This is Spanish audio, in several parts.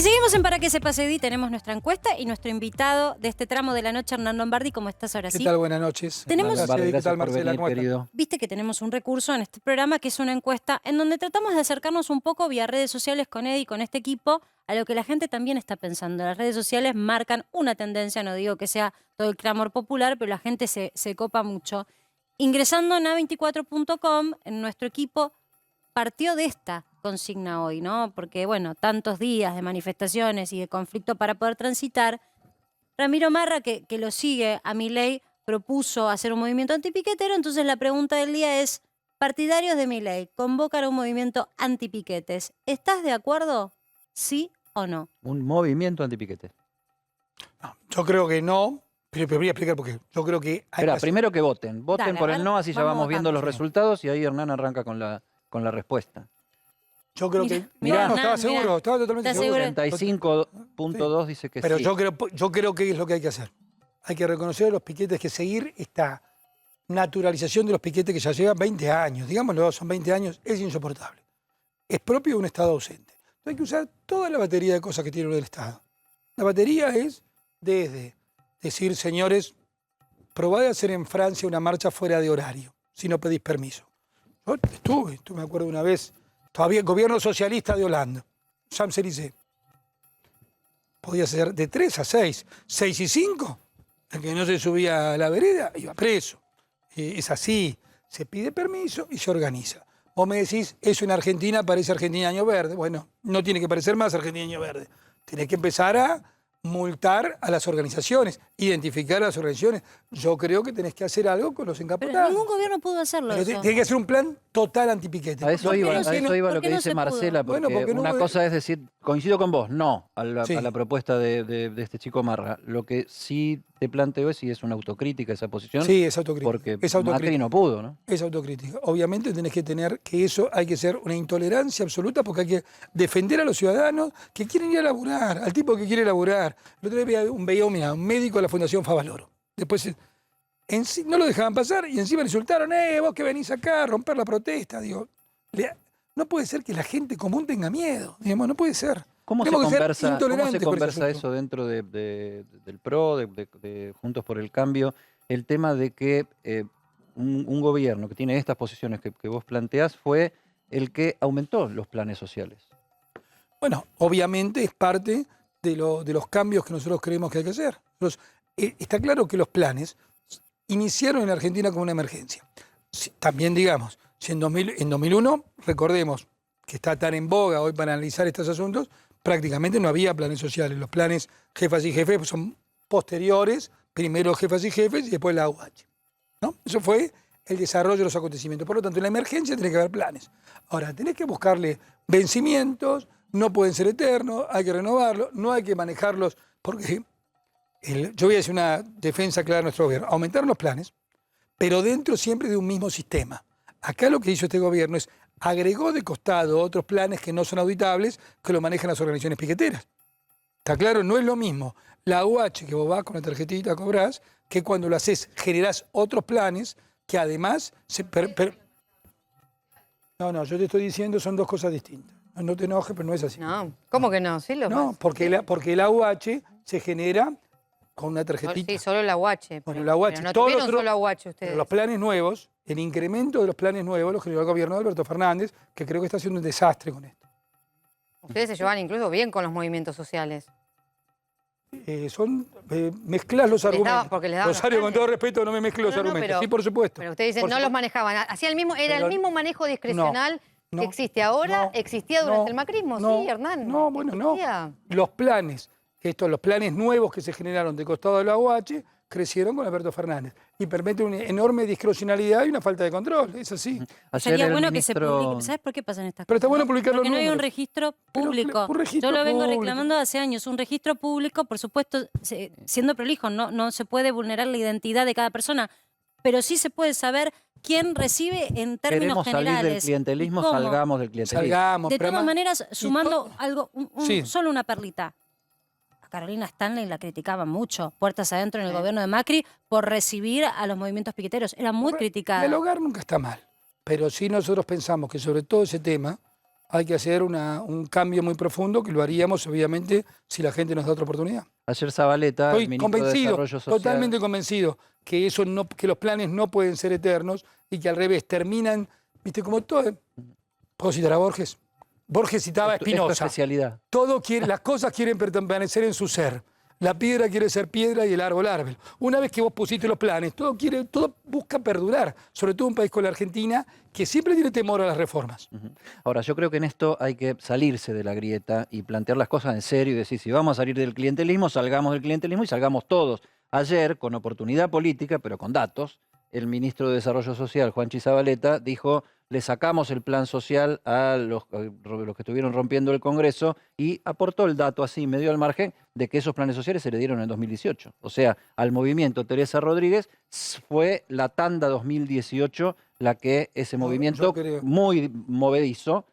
seguimos en Para que se pase Di, tenemos nuestra encuesta y nuestro invitado de este tramo de la noche, Hernán Lombardi. ¿Cómo estás ahora? ¿Qué tal? Buenas noches. Tenemos... ¿Qué tal, Marcela? ¿Cómo estás? Viste que tenemos un recurso en este programa que es una encuesta en donde tratamos de acercarnos un poco vía redes sociales con Eddie y con este equipo a lo que la gente también está pensando. Las redes sociales marcan una tendencia, no digo que sea todo el clamor popular, pero la gente se copa mucho. Ingresando en a24.com, en nuestro equipo partió de esta consigna hoy, ¿no? Porque, bueno, tantos días de manifestaciones y de conflicto para poder transitar. Ramiro Marra, que lo sigue a Milei, propuso hacer un movimiento antipiquetero. Entonces la pregunta del día es, partidarios de Milei convocan a un movimiento antipiquetes. ¿Estás de acuerdo? ¿Sí o no? Un movimiento antipiquete. No, yo creo que no, pero voy a explicar por qué. Yo creo que... Espera, primero que voten. Voten Dale, por a el ver, no, así ya vamos viendo los votando. resultados y ahí Hernán arranca con la respuesta. Yo creo Mirá, que... mirá, no, estaba mirá. seguro, estaba totalmente ¿Estás seguro. seguro? 35.2 dice que Pero sí. yo creo que es lo que hay que hacer. Hay que reconocer a los piquetes, que seguir esta naturalización de los piquetes que ya llevan 20 años. Digámoslo, son 20 años, es insoportable. Es propio de un Estado ausente. Entonces hay que usar toda la batería de cosas que tiene el Estado. La batería es desde decir, señores, probad a hacer en Francia una marcha fuera de horario, si no pedís permiso. Yo estuve, me acuerdo una vez, todavía el gobierno socialista de Holanda, Champs-Élysées. Podía ser de 3 a 6, 6 y 5, el que no se subía a la vereda iba preso. Es así, se pide permiso y se organiza. Vos me decís, eso en Argentina parece Argentina Año Verde. Bueno, no tiene que parecer más Argentina Año Verde. Tenés que empezar a multar a las organizaciones, identificar a las organizaciones. Yo creo que tenés que hacer algo con los Pero encapotados. ningún gobierno pudo hacerlo. Pero Eso. tiene que hacer un plan total antipiquete. A eso iba, ¿por qué lo que no dice se pudo? Marcela, porque, Bueno, porque no una hubo- cosa es decir, coincido con vos, no a la, Sí. a la propuesta de este chico Marra. Lo que sí te planteo es si es una autocrítica esa posición, Sí, es autocrítica. porque Es Macri autocrítica. no pudo, ¿no? Es autocrítica. Obviamente tenés que tener que eso, hay que ser una intolerancia absoluta porque hay que defender a los ciudadanos que quieren ir a laburar, al tipo que quiere laburar. El otro día veía un médico de la Fundación Favaloro. Después no lo dejaban pasar y encima le insultaron, vos que venís acá a romper la protesta. Digo, no puede ser que la gente común tenga miedo. Digamos, no puede ser. ¿Cómo se Tenemos que ser conversa, intolerantes con ese asunto. eso dentro del PRO, de Juntos por el Cambio? El tema de que un gobierno que tiene estas posiciones que vos planteás fue el que aumentó los planes sociales. Bueno, obviamente es parte de los cambios que nosotros creemos que hay que hacer. Está claro que los planes iniciaron en Argentina como una emergencia. También digamos, si en 2001, recordemos que está tan en boga hoy para analizar estos asuntos, prácticamente no había planes sociales. Los planes jefas y jefes son posteriores, primero jefas y jefes y después la AUH, ¿no? Eso fue el desarrollo de los acontecimientos. Por lo tanto, en la emergencia tiene que haber planes. Ahora, tenés que buscarle vencimientos, no pueden ser eternos, hay que renovarlos, no hay que manejarlos, porque yo voy a decir una defensa clara de nuestro gobierno. Aumentaron los planes, pero dentro siempre de un mismo sistema. Acá lo que hizo este gobierno es agregó de costado otros planes que no son auditables, que lo manejan las organizaciones piqueteras. ¿Está claro? No es lo mismo la UH que vos vas con la tarjetita, cobrás, que cuando lo haces generás otros planes que además No, yo te estoy diciendo son dos cosas distintas. No te enojes, pero no es así. No, ¿cómo que no? Sí, No, porque la UH se genera con una tarjetita. Sí, solo la UH. Bueno, la UH. Pero no Todos tuvieron los solo UH Pero ustedes. los planes nuevos, el incremento de los planes nuevos lo generó el gobierno de Alberto Fernández, que creo que está haciendo un desastre con esto. Ustedes se llevan incluso bien con los movimientos sociales. Mezclas los argumentos. porque les daban los Rosario, con planes. todo respeto, no me mezclo los No, no, argumentos. pero- Sí, por supuesto. Pero ustedes dicen Por no los supuesto. manejaban. Hacía el mismo manejo discrecional no, que existe ahora, no, existía durante no, el macrismo, no, sí, Hernán. No, bueno, Existía. no. Los planes nuevos que se generaron de costado de la UH crecieron con Alberto Fernández y permiten una enorme discrecionalidad y una falta de control. Es así. Ayer Sería el bueno que se ministro- publique. ¿Sabes por qué pasan estas Pero cosas? está bueno publicar los Porque no hay un números. registro Pero, público. un registro Yo lo vengo público. reclamando hace años. Un registro público, por supuesto, siendo prolijo, no se puede vulnerar la identidad de cada persona, pero sí se puede saber quién recibe en términos Queremos salir generales. del clientelismo, y cómo. salgamos del clientelismo. Salgamos. De pero todas además- maneras, sumando algo, Sí. solo una perlita. A Carolina Stanley la criticaban mucho, puertas adentro en el gobierno de Macri, por recibir a los movimientos piqueteros. Era muy criticada. El hogar nunca está mal, pero sí nosotros pensamos que sobre todo ese tema hay que hacer un cambio muy profundo que lo haríamos, obviamente, si la gente nos da otra oportunidad. Ayer Zabaleta, el Estoy ministro de convencido, Desarrollo Social... totalmente convencido, que que los planes no pueden ser eternos y que al revés terminan, viste, como todo. ¿Puedo citar a Borges? Borges citaba a Es tu Spinoza. especialidad. Las cosas quieren permanecer en su ser. La piedra quiere ser piedra y el árbol árbol. Una vez que vos pusiste los planes, todo busca perdurar. Sobre todo un país como la Argentina, que siempre tiene temor a las reformas. Ahora, yo creo que en esto hay que salirse de la grieta y plantear las cosas en serio y decir, si vamos a salir del clientelismo, salgamos del clientelismo y salgamos todos. Ayer, con oportunidad política, pero con datos, el ministro de Desarrollo Social, Juanchi Zabaleta, dijo, le sacamos el plan social a los que estuvieron rompiendo el Congreso y aportó el dato así, medio al margen, de que esos planes sociales se le dieron en 2018. O sea, al movimiento Teresa Rodríguez fue la tanda 2018 la que ese movimiento muy movedizo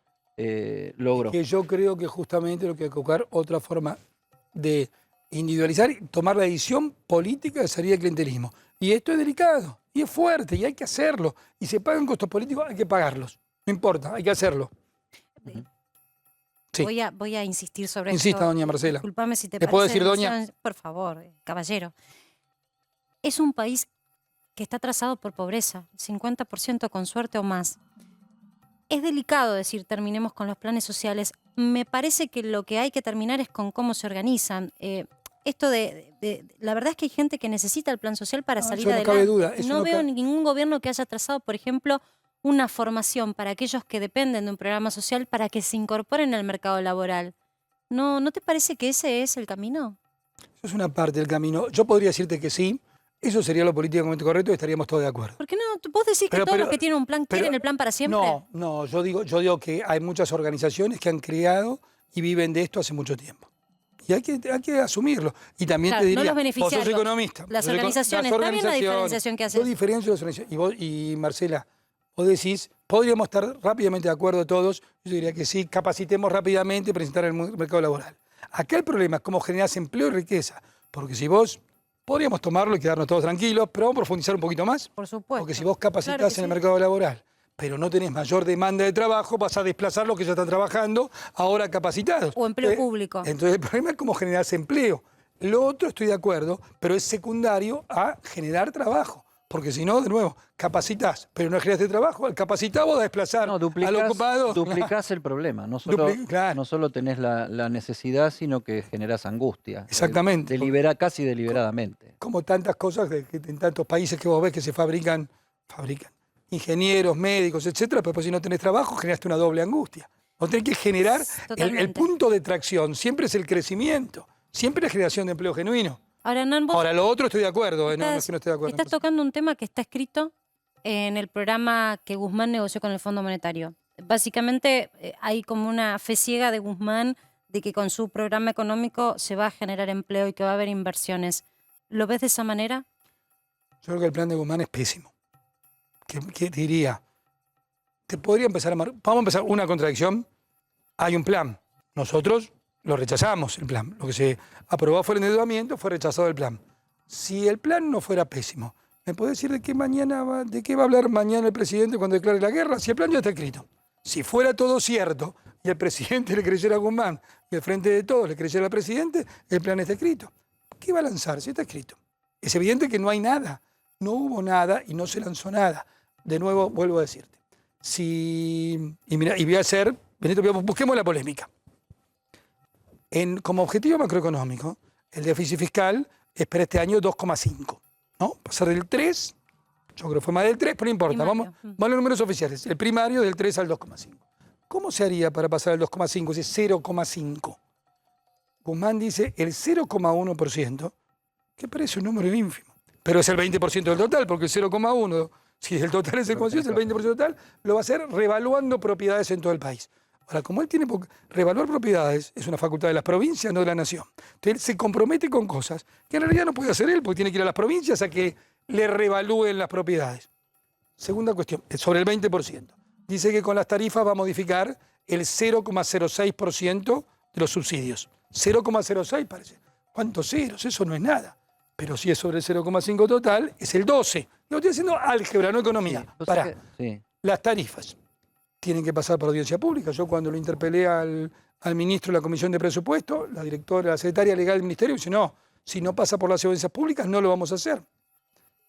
logró. Que yo creo que justamente lo que hay que buscar otra forma de individualizar y tomar la decisión política de salir del clientelismo. Y esto es delicado, y es fuerte, y hay que hacerlo. Y se pagan costos políticos, hay que pagarlos. No importa, hay que hacerlo. Sí. Voy a insistir sobre esto. Insista, doña Marcela. Disculpame si te ¿Le parece puedo decir, doña? demasiado. Por favor, caballero. Es un país que está trazado por pobreza, 50% con suerte o más. Es delicado decir terminemos con los planes sociales. Me parece que lo que hay que terminar es con cómo se organizan. La verdad es que hay gente que necesita el plan social para salir eso no adelante. cabe duda. No veo ningún gobierno que haya trazado, por ejemplo, una formación para aquellos que dependen de un programa social para que se incorporen al mercado laboral. ¿No te parece que ese es el camino? Eso es una parte del camino. Yo podría decirte que sí. Eso sería lo políticamente correcto y estaríamos todos de acuerdo. ¿Por qué no? ¿Vos decís que todos los que tienen un plan quieren el plan para siempre? No, yo digo que hay muchas organizaciones que han creado y viven de esto hace mucho tiempo. Y hay que asumirlo. Y también te diría, no los beneficiarios, vos sos economista. Las organizaciones, está bien la diferenciación que haces. Yo diferencio las organizaciones. Y Marcela, vos decís, podríamos estar rápidamente de acuerdo todos. Yo diría que sí, capacitemos rápidamente, presentar el mercado laboral. Acá el problema es cómo generás empleo y riqueza. Porque si vos... Podríamos tomarlo y quedarnos todos tranquilos, pero vamos a profundizar un poquito más. Por supuesto. Porque si vos capacitás en el mercado laboral, pero no tenés mayor demanda de trabajo, vas a desplazar los que ya están trabajando, ahora capacitados. O empleo público. Entonces el problema es cómo generás empleo. Lo otro estoy de acuerdo, pero es secundario a generar trabajo. Porque si no, de nuevo, capacitás, pero no generaste trabajo, al capacitado vas a desplazar al ocupado. Duplicás el problema. No solo tenés la necesidad, sino que generás angustia. Exactamente. Casi deliberadamente. Como tantas cosas en tantos países que vos ves que se fabrican ingenieros, médicos, etcétera, pero pues si no tenés trabajo, generaste una doble angustia. Vos tenés que generar el punto de tracción, siempre es el crecimiento, siempre es generación de empleo genuino. Ahora, lo otro estoy de acuerdo, no estoy de acuerdo. Estás tocando un tema que está escrito en el programa que Guzmán negoció con el Fondo Monetario. Básicamente hay como una fe ciega de Guzmán de que con su programa económico se va a generar empleo y que va a haber inversiones. ¿Lo ves de esa manera? Yo creo que el plan de Guzmán es pésimo. ¿Qué diría? Vamos a empezar una contradicción. Hay un plan. Nosotros lo rechazamos, el plan. Lo que se aprobó fue el endeudamiento, fue rechazado el plan. Si el plan no fuera pésimo, ¿me puede decir de qué va a hablar mañana el presidente cuando declare la guerra? Si el plan ya está escrito. Si fuera todo cierto y el presidente le creyera a Guzmán y el Frente de Todos le creyera al presidente, el plan está escrito. ¿Qué va a lanzar si está escrito? Es evidente que no hay nada. No hubo nada y no se lanzó nada. De nuevo, vuelvo a decirte. Voy a hacer, busquemos la polémica. Como objetivo macroeconómico, el déficit fiscal es para este año 2,5. ¿No? Pasar del 3, yo creo que fue más del 3, pero no importa. Vamos a los números oficiales. El primario del 3 al 2,5. ¿Cómo se haría para pasar al 2,5, ese 0,5? Guzmán dice el 0,1%, que parece un número ínfimo, pero es el 20% del total, porque el 0,1, si el total es el 0,5, es el 20% total, lo va a hacer revaluando propiedades en todo el país. Ahora, como él tiene revaluar propiedades, es una facultad de las provincias, no de la nación. Entonces él se compromete con cosas que en realidad no puede hacer él, porque tiene que ir a las provincias a que le revalúen las propiedades. Segunda cuestión, sobre el 20%. Dice que con las tarifas va a modificar el 0,06% de los subsidios. 0,06 parece. ¿Cuántos ceros? Eso no es nada. Pero si es sobre el 0,5 total, es el 12. Yo estoy haciendo álgebra, no economía. Las tarifas. tienen que pasar por audiencia pública. Yo cuando lo interpelé al ministro de la Comisión de Presupuesto, la directora, la secretaria legal del Ministerio dice, no, si no pasa por las audiencias públicas no lo vamos a hacer.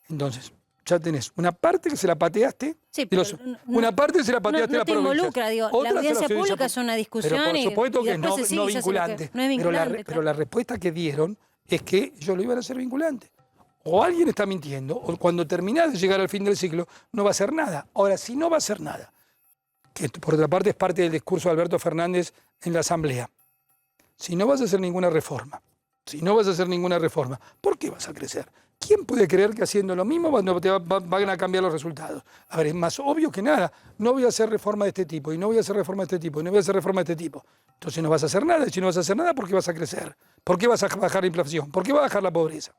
Entonces, ya tenés una parte que se la pateaste, Sí, pero una parte que se la pateaste a no la te provincia. involucra, digo, la audiencia pública es una discusión pero por supuesto y que después se sigue, no se hace lo que- vinculante. no es vinculante, Pero la respuesta que dieron es que ellos lo iban a hacer vinculante. O alguien está mintiendo, o cuando terminás de llegar al fin del ciclo, no va a hacer nada. Ahora, si no va a hacer nada, que por otra parte es parte del discurso de Alberto Fernández en la Asamblea, si no vas a hacer ninguna reforma, ¿por qué vas a crecer? ¿Quién puede creer que haciendo lo mismo van a cambiar los resultados? A ver, es más obvio que nada. No voy a hacer reforma de este tipo, y no voy a hacer reforma de este tipo, y no voy a hacer reforma de este tipo. Entonces no vas a hacer nada, y si no vas a hacer nada, ¿por qué vas a crecer? ¿Por qué vas a bajar la inflación? ¿Por qué va a bajar la pobreza?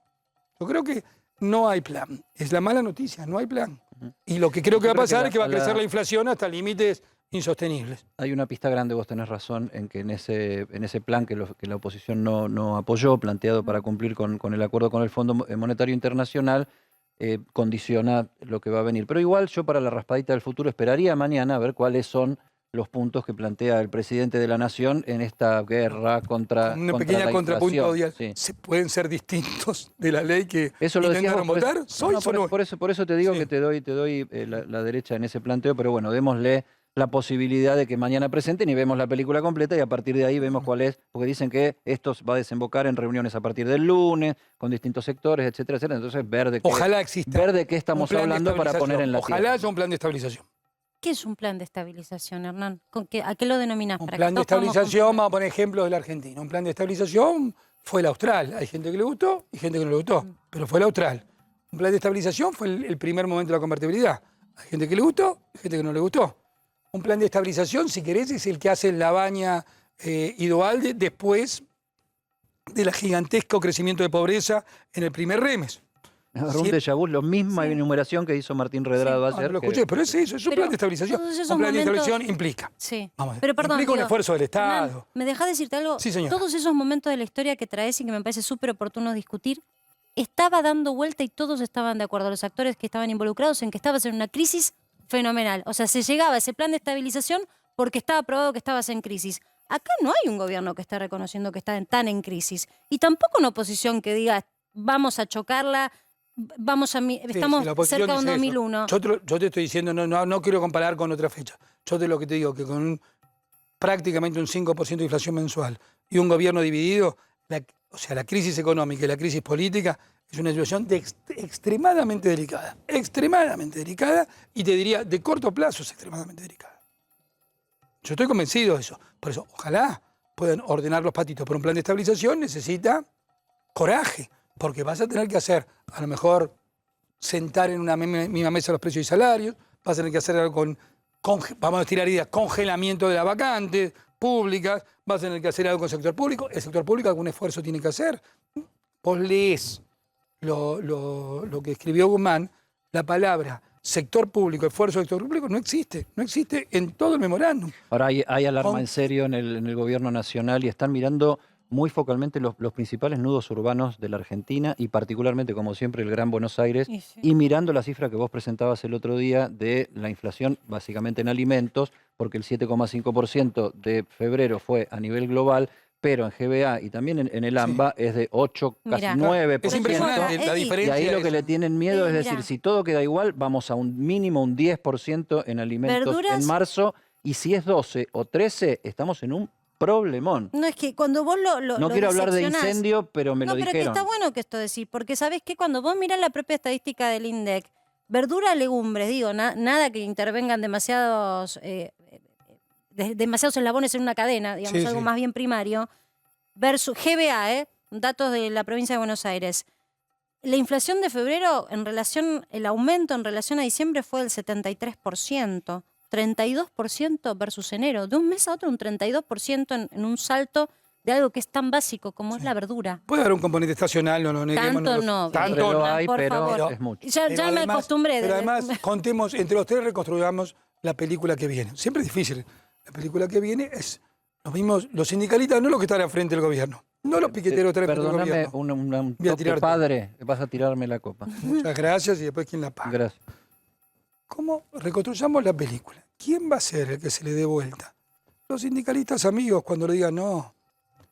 Yo creo que no hay plan. Es la mala noticia, no hay plan. Y lo que creo que va a pasar es que va a crecer la inflación hasta límites insostenibles. Hay una pista grande, vos tenés razón, en que en ese plan que la oposición no apoyó, planteado para cumplir con el acuerdo con el Fondo Monetario Internacional, condiciona lo que va a venir. Pero igual yo para la raspadita del futuro esperaría mañana a ver cuáles son los puntos que plantea el presidente de la Nación en esta guerra contra una pequeña la contrapunto, inflación. Sí. se pueden ser distintos de la ley que Eso lo decíamos, intentaron votar. por eso te digo Sí. que te doy la derecha en ese planteo, pero bueno, démosle la posibilidad de que mañana presenten y vemos la película completa y a partir de ahí vemos cuál es, porque dicen que esto va a desembocar en reuniones a partir del lunes, con distintos sectores, etcétera, etcétera. Entonces, Ojalá exista ver de qué un estamos plan de hablando para poner en la Ojalá tierra. haya un plan de estabilización. ¿Qué es un plan de estabilización, Hernán? ¿A qué lo denominás? Un Para que plan de todos podamos estabilización, comprender. vamos a poner ejemplos de la Argentina. Un plan de estabilización fue el austral. Hay gente que le gustó y gente que no le gustó, pero fue el austral. Un plan de estabilización fue el primer momento de la convertibilidad. Hay gente que le gustó y gente que no le gustó. Un plan de estabilización, si querés, es el que hace la Baña y Duhalde después del gigantesco crecimiento de pobreza en el primer remes. Me agarró un déjà vu, la misma enumeración que hizo Martín Redrado No ayer. lo que- escuché, pero es eso, es un Pero plan de estabilización. todos esos Un plan de momentos- estabilización implica. Sí, Vamos a ver, pero perdón, implica un digo, esfuerzo del Estado. Hernán, ¿me dejás decirte algo? Sí, señora. Todos esos momentos de la historia que traes y que me parece súper oportuno discutir, estaba dando vuelta y todos estaban de acuerdo, los actores que estaban involucrados, en que estabas en una crisis fenomenal. O sea, se llegaba a ese plan de estabilización porque estaba probado que estabas en crisis. Acá no hay un gobierno que esté reconociendo que está tan en crisis. Y tampoco una oposición que diga, vamos a chocarla, estamos Sí, la oposición cerca de un dice eso. 2001. Yo te estoy diciendo, no quiero comparar con otra fecha. Lo que te digo, que con prácticamente un 5% de inflación mensual y un gobierno dividido, la crisis económica y la crisis política es una situación extremadamente delicada. Extremadamente delicada y te diría, de corto plazo es extremadamente delicada. Yo estoy convencido de eso. Por eso, ojalá puedan ordenar los patitos. Pero un plan de estabilización necesita coraje, porque vas a tener que hacer, a lo mejor, sentar en una misma mesa los precios y salarios, vas a tener que hacer algo vamos a tirar ideas, congelamiento de las vacantes públicas, vas a tener que hacer algo con el sector público. El sector público algún esfuerzo tiene que hacer. Vos lees lo que escribió Guzmán, la palabra sector público, esfuerzo del sector público, no existe en todo el memorándum. Ahora hay alarma en serio en el gobierno nacional y están mirando muy focalmente los principales nudos urbanos de la Argentina y particularmente, como siempre, el Gran Buenos Aires, Y sí. y mirando la cifra que vos presentabas el otro día de la inflación básicamente en alimentos, porque el 7,5% de febrero fue a nivel global, pero en GBA y también en el AMBA es de 8, casi Mirá. 9%. Es impresionante la Eddie. Y diferencia. ahí lo que le tienen miedo es Mirá. decir, si todo queda igual, vamos a un mínimo, un 10% en alimentos Verduras. en marzo, y si es 12 o 13, estamos en un problemón. No, es que cuando vos No quiero hablar de diseccionás- incendio, pero me No, lo pero que dijeron. está bueno que esto decís, porque sabés que cuando vos mirás la propia estadística del INDEC, verdura, legumbres, digo, nada que intervengan demasiados eslabones en una cadena, digamos, Sí, algo sí. más bien primario, versus GBA, datos de la provincia de Buenos Aires. La inflación de febrero, el aumento en relación a diciembre fue del 73%, 32% versus enero. De un mes a otro, un 32% en un salto de algo que es tan básico como es la verdura. Puede haber un componente estacional, no lo neguemos. Tanto no. Siempre Tanto lo no. hay, por pero favor. es mucho. Ya Pero me además- acostumbré. Pero además, contemos, entre los tres reconstruyamos la película que viene. Siempre es difícil. La película que viene es los sindicalistas, no los que están al frente del gobierno. No los piqueteros que están al frente del Perdóname, gobierno. un Voy a toque tirarte. padre, vas a tirarme la copa. Muchas gracias y después quién la paga. Gracias. ¿Cómo reconstruyamos la película? ¿quién va a ser el que se le dé vuelta? Los sindicalistas amigos, cuando le digan, no,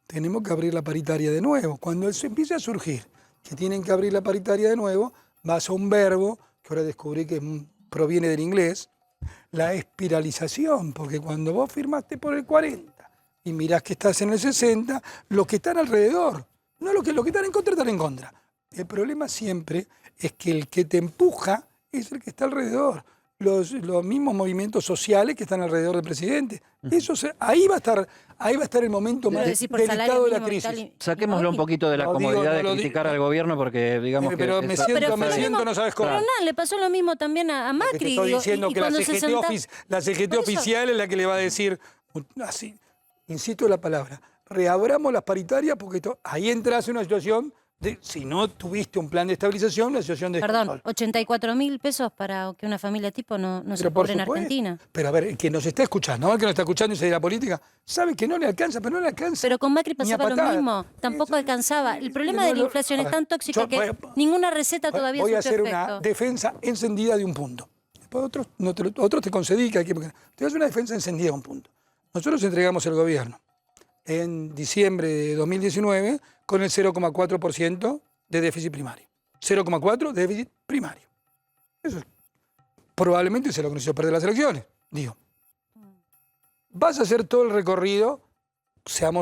tenemos que abrir la paritaria de nuevo. Cuando eso empiece a surgir, que tienen que abrir la paritaria de nuevo, vas a un verbo, que ahora descubrí que proviene del inglés, la espiralización, porque cuando vos firmaste por el 40 y mirás que estás en el 60, los que están alrededor, no los que están en contra, están en contra. El problema siempre es que el que te empuja es el que está alrededor. Los mismos movimientos sociales que están alrededor del presidente. Ahí va a estar el momento más delicado de la crisis. Saquémoslo un poquito de la comodidad de criticar al gobierno porque digamos que... Pero me siento, no sabes cómo. Pero nada, le pasó lo mismo también a Macri. Te estoy diciendo que la CGT Por eso. oficial es la que le va a decir, así, insisto en la palabra, reabramos las paritarias porque ahí entras en una situación de, si no tuviste un plan de estabilización, una situación de Perdón, descontrol. 84.000 pesos para que una familia tipo no se Pero por cobre en supuesto. Argentina. Pero a ver, el que nos está escuchando, el que nos está escuchando y se de la política, sabe que no le alcanza, pero no le alcanza. Pero con Macri Ni a pasaba lo patada. mismo, tampoco alcanzaba. El problema No, de la inflación es tan tóxica que ninguna receta todavía voy a surtió hacer efecto. una defensa encendida de un punto. Después otros te concedí que hay que... Te voy a hacer una defensa encendida de un punto. Nosotros entregamos el gobierno en diciembre de 2019 con el 0,4% de déficit primario. 0,4% de déficit primario. Eso probablemente se lo conoció perder las elecciones, digo. Vas a hacer todo el recorrido,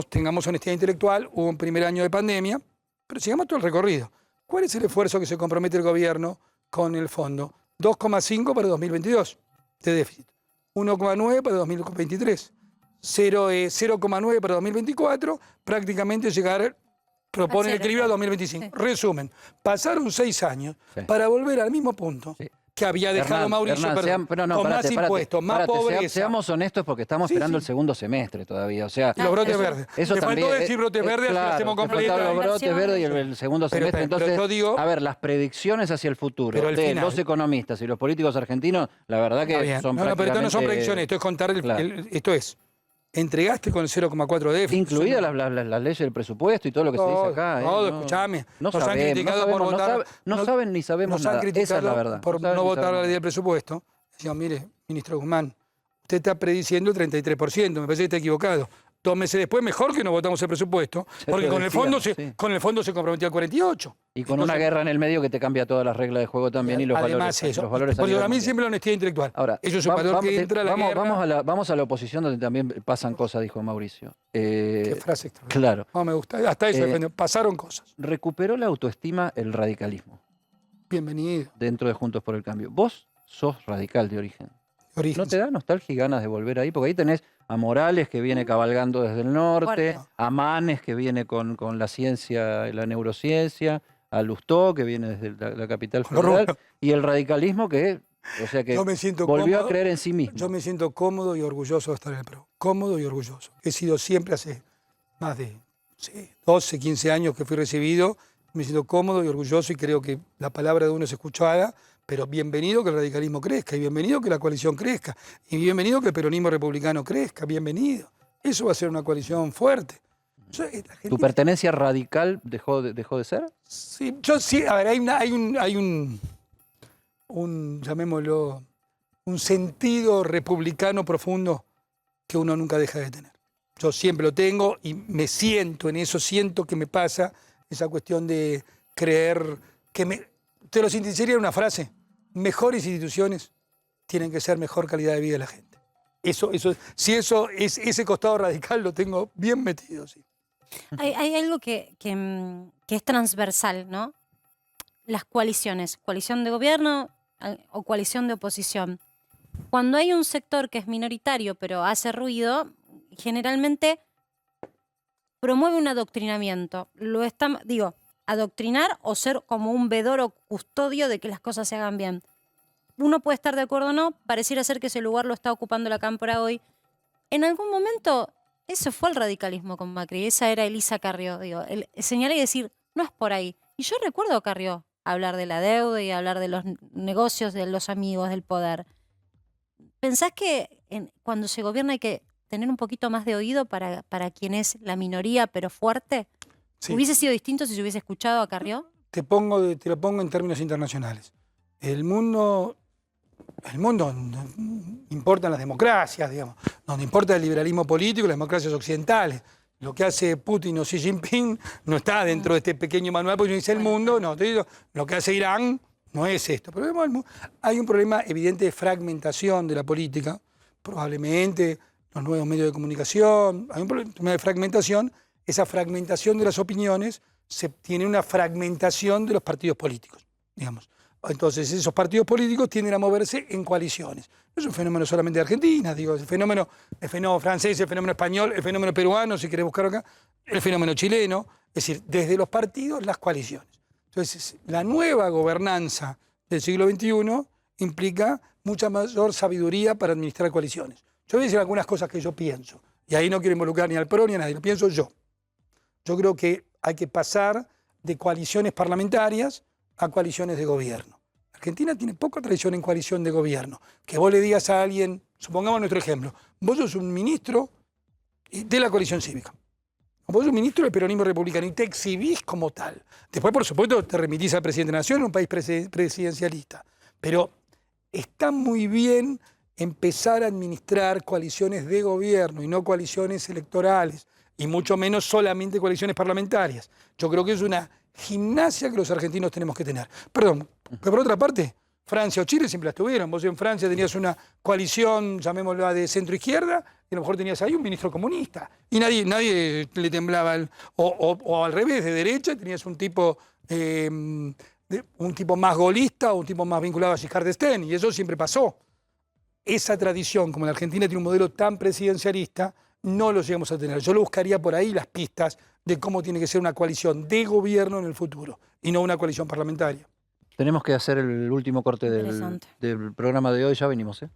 tengamos honestidad intelectual, hubo un primer año de pandemia, pero sigamos todo el recorrido. ¿Cuál es el esfuerzo que se compromete el gobierno con el fondo? 2,5 para 2022 de déficit, 1,9 para 2023, 0,9 para 2024, prácticamente propone el equilibrio a 2025. Sí. Resumen, pasaron 6 años para volver al mismo punto que había dejado Mauricio, con más impuestos, más pobreza. Seamos honestos porque estamos esperando el segundo semestre todavía. O sea, los brotes verdes. Eso te también, faltó decir brotes verdes, claro, lo hacemos completo. Los brotes verdes y el segundo semestre. Entonces, yo digo, a ver, las predicciones hacia el futuro de los economistas y los políticos argentinos, la verdad que son pero esto no son predicciones, esto es contar esto es. Entregaste con el 0,4 de déficit. Incluidas las leyes del presupuesto y todo lo que se dice acá. Todo, escuchame. Nos han criticado por votar. No saben ni sabemos nada. Nos han criticado, esa es la verdad. Por no votar la ley del presupuesto. Decían, mire, ministro Guzmán, usted está prediciendo el 33%, me parece que está equivocado. 2 meses después, mejor que no votamos el presupuesto, porque con el fondo se comprometió al 48%. Y con una guerra en el medio que te cambia todas las reglas de juego también y los además valores. Los valores porque a mí siempre la honestidad intelectual. Ahora, eso es un valor que entra a la guerra. Vamos a la oposición donde también pasan cosas, dijo Mauricio. Qué frase extraordinaria. Claro. No me gusta. Hasta eso pasaron cosas. Recuperó la autoestima el radicalismo. Bienvenido. Dentro de Juntos por el Cambio. Vos sos radical de origen. ¿No te da nostalgia y ganas de volver ahí? Porque ahí tenés a Morales, que viene cabalgando desde el norte, a Manes, que viene con la ciencia, la neurociencia, a Lustó, que viene desde la capital federal, y el radicalismo que volvió a creer en sí mismo. Yo me siento cómodo y orgulloso de estar en el PRO. Cómodo y orgulloso. He sido siempre hace más de 12, 15 años que fui recibido. Me siento cómodo y orgulloso y creo que la palabra de uno es escuchada. Pero bienvenido que el radicalismo crezca, y bienvenido que la coalición crezca, y bienvenido que el peronismo republicano crezca, bienvenido. Eso va a ser una coalición fuerte. ¿Tu pertenencia radical dejó de ser? Sí, a ver, hay un llamémoslo, un sentido republicano profundo que uno nunca deja de tener. Yo siempre lo tengo y me siento en eso, siento que me pasa esa cuestión de creer que te lo sintetizaría en una frase: mejores instituciones tienen que ser mejor calidad de vida de la gente. Ese costado radical lo tengo bien metido, sí. Hay algo que es transversal, ¿no? Las coaliciones, coalición de gobierno o coalición de oposición. Cuando hay un sector que es minoritario pero hace ruido, generalmente promueve un adoctrinamiento. Adoctrinar o ser como un vedor o custodio de que las cosas se hagan bien. Uno puede estar de acuerdo o no, pareciera ser que ese lugar lo está ocupando la Cámpora hoy. En algún momento, eso fue el radicalismo con Macri, esa era Elisa Carrió, el señalar y decir, no es por ahí. Y yo recuerdo a Carrió hablar de la deuda y hablar de los negocios, de los amigos, del poder. ¿Pensás que cuando se gobierna hay que tener un poquito más de oído para quien es la minoría pero fuerte? Sí. ¿Hubiese sido distinto si se hubiese escuchado a Carrió? Te lo pongo en términos internacionales. El mundo el mundo donde importan las democracias, digamos, donde importa el liberalismo político y las democracias occidentales. Lo que hace Putin o Xi Jinping no está dentro de este pequeño manual, porque dice el mundo, no, te digo, lo que hace Irán no es esto. Pero hay un problema evidente de fragmentación de la política, probablemente los nuevos medios de comunicación, hay un problema de fragmentación, esa fragmentación de las opiniones tiene una fragmentación de los partidos políticos, digamos. Entonces, esos partidos políticos tienden a moverse en coaliciones. No es un fenómeno solamente de Argentina, digo, el fenómeno francés, el fenómeno español, el fenómeno peruano, si querés buscar acá, el fenómeno chileno, es decir, desde los partidos, las coaliciones. Entonces, la nueva gobernanza del siglo XXI implica mucha mayor sabiduría para administrar coaliciones. Yo voy a decir algunas cosas que yo pienso, y ahí no quiero involucrar ni al PRO ni a nadie, lo pienso yo. Yo creo que hay que pasar de coaliciones parlamentarias a coaliciones de gobierno. Argentina tiene poca tradición en coalición de gobierno. Que vos le digas a alguien, supongamos nuestro ejemplo, vos sos un ministro de la coalición cívica. Vos sos un ministro del peronismo republicano y te exhibís como tal. Después, por supuesto, te remitís al presidente de la Nación en un país presidencialista. Pero está muy bien empezar a administrar coaliciones de gobierno y no coaliciones electorales, y mucho menos solamente coaliciones parlamentarias. Yo creo que es una gimnasia que los argentinos tenemos que tener. Perdón, pero por otra parte, Francia o Chile siempre las tuvieron. Vos en Francia tenías una coalición, llamémosla de centro-izquierda, y a lo mejor tenías ahí un ministro comunista. Y nadie le temblaba. O al revés, de derecha, tenías un tipo más golista o un tipo más vinculado a Giscard d'Estaing. Y eso siempre pasó. Esa tradición, como la Argentina tiene un modelo tan presidencialista, no lo llegamos a tener. Yo lo buscaría por ahí las pistas de cómo tiene que ser una coalición de gobierno en el futuro y no una coalición parlamentaria. Tenemos que hacer el último corte del programa de hoy, ya venimos, ¿eh?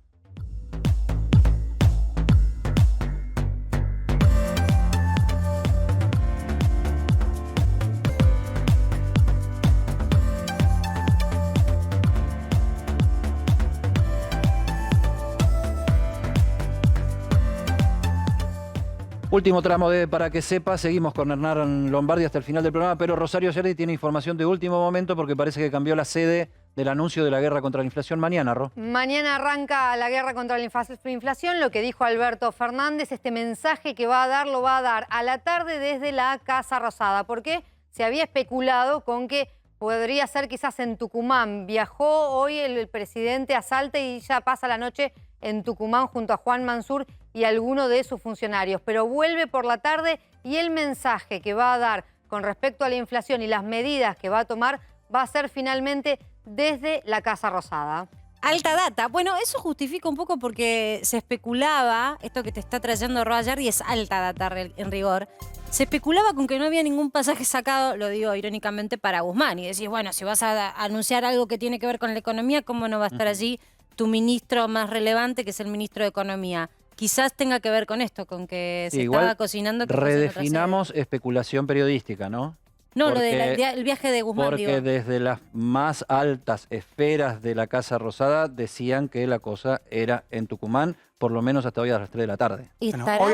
Último tramo de Para que sepa, seguimos con Hernán Lombardi hasta el final del programa, pero Rosario Ayerdi tiene información de último momento porque parece que cambió la sede del anuncio de la guerra contra la inflación mañana, Ro. Mañana arranca la guerra contra la inflación, lo que dijo Alberto Fernández, este mensaje que va a dar, lo va a dar a la tarde desde la Casa Rosada, porque se había especulado con que podría ser quizás en Tucumán. Viajó hoy el presidente a Salta y ya pasa la noche en Tucumán junto a Juan Mansur y alguno de sus funcionarios, pero vuelve por la tarde y el mensaje que va a dar con respecto a la inflación y las medidas que va a tomar va a ser finalmente desde la Casa Rosada. Alta data. Bueno, eso justifica un poco porque se especulaba, esto que te está trayendo Roger, y es alta data en rigor, se especulaba con que no había ningún pasaje sacado, lo digo irónicamente, para Guzmán. Y decís, bueno, si vas a anunciar algo que tiene que ver con la economía, ¿cómo no va a estar allí tu ministro más relevante, que es el ministro de Economía? Quizás tenga que ver con esto, con que se estaba cocinando. Redefinamos especulación periodística, ¿no? No, lo del viaje de Guzmán, porque desde las más altas esferas de la Casa Rosada decían que la cosa era en Tucumán, por lo menos hasta hoy a las 3 de la tarde. ¿Y bueno, hoy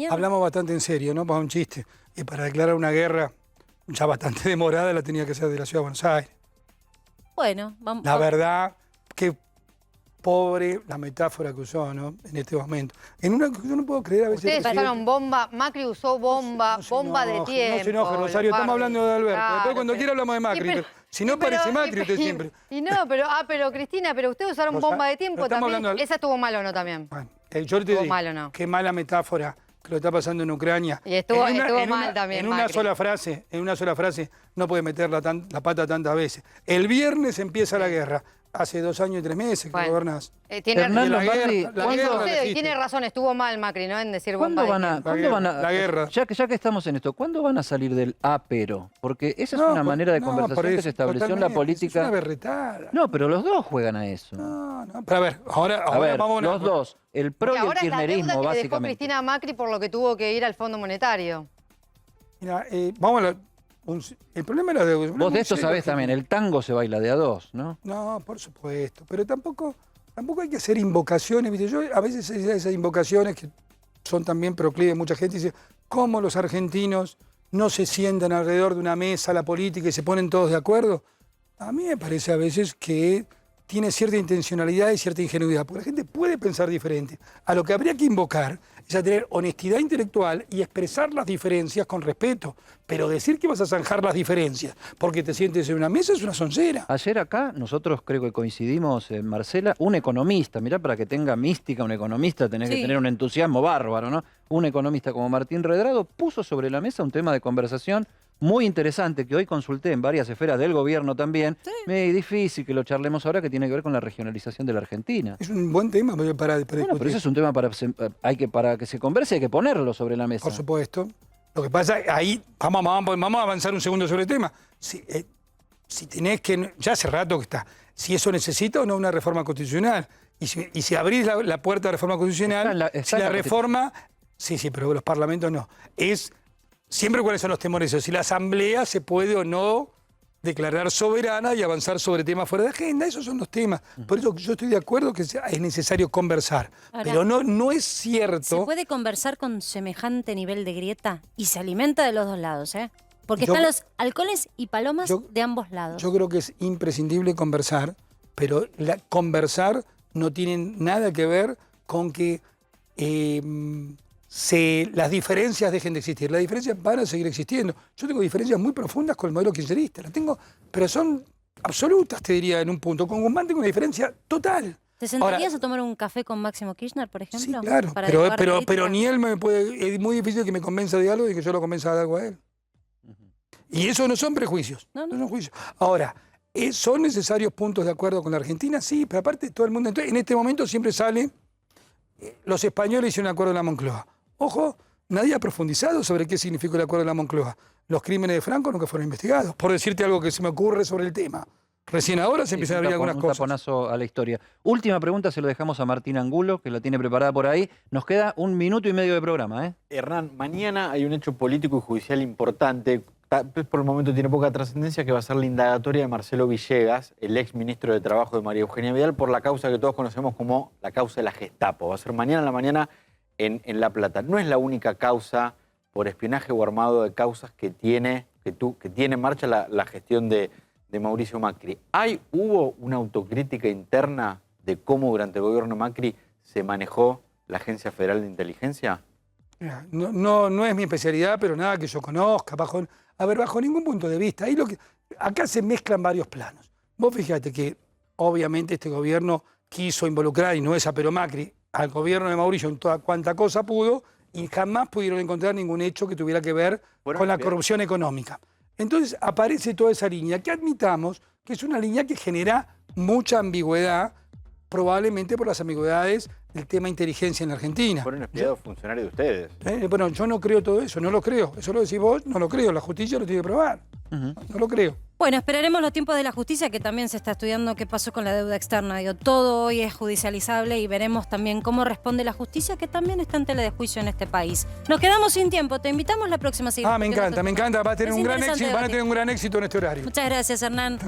hablamos bastante en serio, ¿no? Para un chiste. Y para declarar una guerra ya bastante demorada la tenía que ser de la Ciudad de Buenos Aires. Bueno, vamos. La verdad que pobre la metáfora que usó, ¿no? En este momento. Yo no puedo creer a veces. Ustedes usaron bomba, Macri usó bomba, bomba de tiempo. No se enoje, Rosario, estamos hablando de Alberto. Claro, después cuando quiera hablamos de Macri. Pero, si no parece Macri usted siempre. Pero Cristina, pero ustedes usaron bomba de tiempo también. ¿Esa estuvo mal o no también? Bueno, yo te digo, qué mala metáfora que lo está pasando en Ucrania. Y estuvo mal también, en una sola frase no puede meter la pata tantas veces. El viernes empieza la guerra. Hace 2 años y 3 meses que gobernás. Tiene razón, estuvo mal Macri, ¿no? En decir bomba. ¿Cuándo van a la guerra. Ya que estamos en esto, ¿cuándo van a salir del pero? Porque esa es una manera de conversación que se estableció en la política. Es una berretada. No, pero los dos juegan a eso. No, pero a ver, ahora vamos los dos, el PRO y el kirchnerismo, ahora básicamente. dejó Cristina Macri por lo que tuvo que ir al Fondo Monetario. Mira, vamos a el problema es la deuda. Vos de esto sabés también, el tango se baila de a 2, ¿no? No, por supuesto, pero tampoco hay que hacer invocaciones, ¿viste? Yo a veces esas invocaciones que son también proclives, mucha gente dice, ¿cómo los argentinos no se sientan alrededor de una mesa, la política, y se ponen todos de acuerdo? A mí me parece a veces que tiene cierta intencionalidad y cierta ingenuidad, porque la gente puede pensar diferente. A lo que habría que invocar es a tener honestidad intelectual y expresar las diferencias con respeto, pero decir que vas a zanjar las diferencias porque te sientes en una mesa es una soncera. Ayer acá nosotros creo que coincidimos, Marcela, un economista, mirá, para que tenga mística un economista tenés que tener un entusiasmo bárbaro, ¿no? Un economista como Martín Redrado puso sobre la mesa un tema de conversación muy interesante que hoy consulté en varias esferas del gobierno también. Es difícil que lo charlemos ahora, que tiene que ver con la regionalización de la Argentina. Es un buen tema para discutir. Pero eso es un tema para que se converse, hay que ponerlo sobre la mesa. Por supuesto. Lo que pasa, ahí vamos a avanzar un segundo sobre el tema. Si tenés que, ya hace rato que está, si eso necesita o no una reforma constitucional. Y si abrís la puerta de reforma constitucional, si la reforma, sí, pero los parlamentos no. Es siempre cuáles son los temores. Si la Asamblea se puede o no declarar soberana y avanzar sobre temas fuera de agenda, esos son los temas. Por eso yo estoy de acuerdo que es necesario conversar. Ahora, pero no es cierto. ¿Se puede conversar con semejante nivel de grieta? Y se alimenta de los dos lados, ¿eh? Porque están los halcones y palomas de ambos lados. Yo creo que es imprescindible conversar, pero conversar no tiene nada que ver con que las diferencias dejen de existir. Las diferencias van a seguir existiendo. Yo tengo diferencias muy profundas con el modelo kirchnerista. Las tengo, pero son absolutas, te diría, en un punto. Con Guzmán tengo una diferencia total. ¿Te sentarías a tomar un café con Máximo Kirchner, por ejemplo? Sí, claro. Pero ni él me puede... Es muy difícil que me convenza de algo y que yo lo convenza de algo a él. Y eso no son prejuicios. No son juicios. Ahora, ¿son necesarios puntos de acuerdo con la Argentina? Sí, pero aparte todo el mundo... Entonces, en este momento siempre sale... Los españoles hicieron un acuerdo en la Moncloa. Ojo, nadie ha profundizado sobre qué significó el acuerdo de la Moncloa. Los crímenes de Franco nunca fueron investigados. Por decirte algo que se me ocurre sobre el tema. Recién ahora se empiezan a abrir algunas cosas. Un taponazo a la historia. Última pregunta, se lo dejamos a Martín Angulo, que la tiene preparada por ahí. Nos queda 1 minuto y medio de programa, ¿eh? Hernán, mañana hay un hecho político y judicial importante. Por el momento tiene poca trascendencia, que va a ser la indagatoria de Marcelo Villegas, el ex ministro de Trabajo de María Eugenia Vidal, por la causa que todos conocemos como la causa de la Gestapo. Va a ser mañana en la mañana en La Plata. No es la única causa por espionaje o armado de causas que tiene en marcha la gestión de Mauricio Macri. ¿Hubo una autocrítica interna de cómo durante el gobierno Macri se manejó la Agencia Federal de Inteligencia? No es mi especialidad, pero nada que yo conozca, bajo ningún punto de vista. Acá se mezclan varios planos. Vos fíjate que obviamente este gobierno quiso involucrar, y no es a pero Macri, al gobierno de Mauricio en toda cuanta cosa pudo, y jamás pudieron encontrar ningún hecho que tuviera que ver con la corrupción económica. Entonces aparece toda esa línea, que admitamos que es una línea que genera mucha ambigüedad, probablemente por las ambigüedades del tema inteligencia en la Argentina. Fueron espiados funcionarios de ustedes. Bueno, yo no creo todo eso, no lo creo. Eso lo decís vos, no lo creo. La justicia lo tiene que probar. No lo creo. Bueno, esperaremos los tiempos de la justicia, que también se está estudiando qué pasó con la deuda externa. Todo hoy es judicializable y veremos también cómo responde la justicia, que también está en tela de juicio en este país. Nos quedamos sin tiempo. Te invitamos la próxima a seguir. Me encanta. Va a tener un gran éxito en este horario. Muchas gracias, Hernán.